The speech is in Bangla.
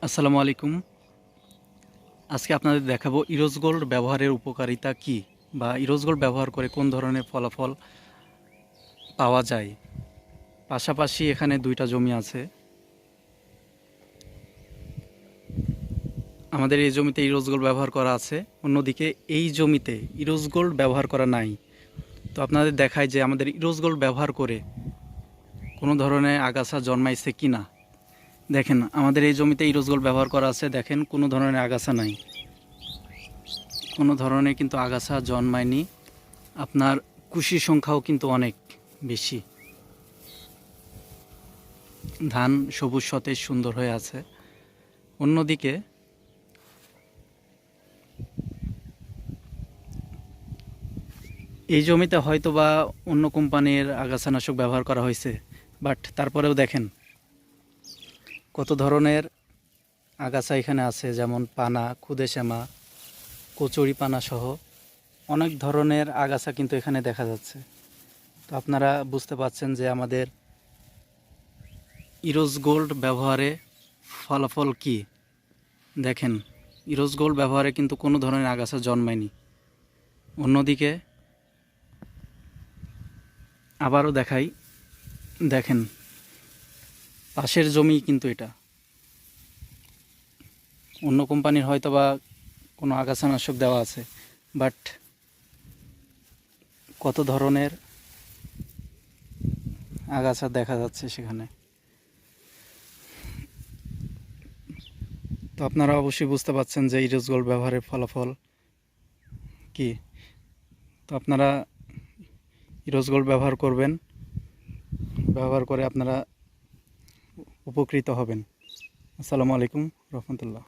আসসালামু আলাইকুম। আজকে আপনাদের দেখাবো ইরোজ গোল্ড ব্যবহারের উপকারিতা কি বা ইরোজ গোল্ড ব্যবহার করে কোন ধরনের ফলাফল পাওয়া যায়। পাশাপাশি এখানে দুইটা জমি আছে। আমাদের এই জমিতে ইরোজ গোল্ড ব্যবহার করা আছে, অন্যদিকে এই জমিতে ইরোজ গোল্ড ব্যবহার করা নাই। তো আপনাদের দেখায় যে আমাদের ইরোজ গোল্ড ব্যবহার করে কোনো ধরনের আগাছা জন্মাইছে কি না। দেখেন আমাদের এই জমিতে ইরোজ গোল্ড ব্যবহার করা আছে, দেখেন কোনো ধরনের আগাছা নাই, কোনো ধরনের কিন্তু আগাছা জন্মায়নি। আপনার কুশি সংখ্যাও কিন্তু অনেক বেশি। ধান সবুজ সতেজ সুন্দর হয়ে আছে। অন্যদিকে এই জমিতে হয়তো বা অন্য কোম্পানির আগাছানাশক ব্যবহার করা হয়েছে, বাট তারপরেও দেখেন কত ধরনের আগাছা এখানে আছে, যেমন পানা, খুদে শ্যামা, কচুরি পানা সহ অনেক ধরনের আগাছা কিন্তু এখানে দেখা যাচ্ছে। তো আপনারা বুঝতে পারছেন যে আমাদের ইরোজ গোল্ড ব্যবহারে ফলাফল কি। দেখেন ইরোজ গোল্ড ব্যবহারে কিন্তু কোনো ধরনের আগাছা জন্মায়নি। অন্যদিকে আবারও দেখাই, দেখেন পাশের জমি কিন্তু এটা অন্য কোম্পানির হয়তো বা কোনো আগাছানাশক দেওয়া আছে, বাট কত ধরনের আগাছা দেখা যাচ্ছে সেখানে। তো আপনারা অবশ্যই বুঝতে পারছেন যে ইরোজ গোল্ড ব্যবহারের ফলাফল কি। তো আপনারা ইরোজ গোল্ড ব্যবহার করবেন, ব্যবহার করে আপনারা উপকৃত হবেন। আসসালামু আলাইকুম রহমতুল্লাহ।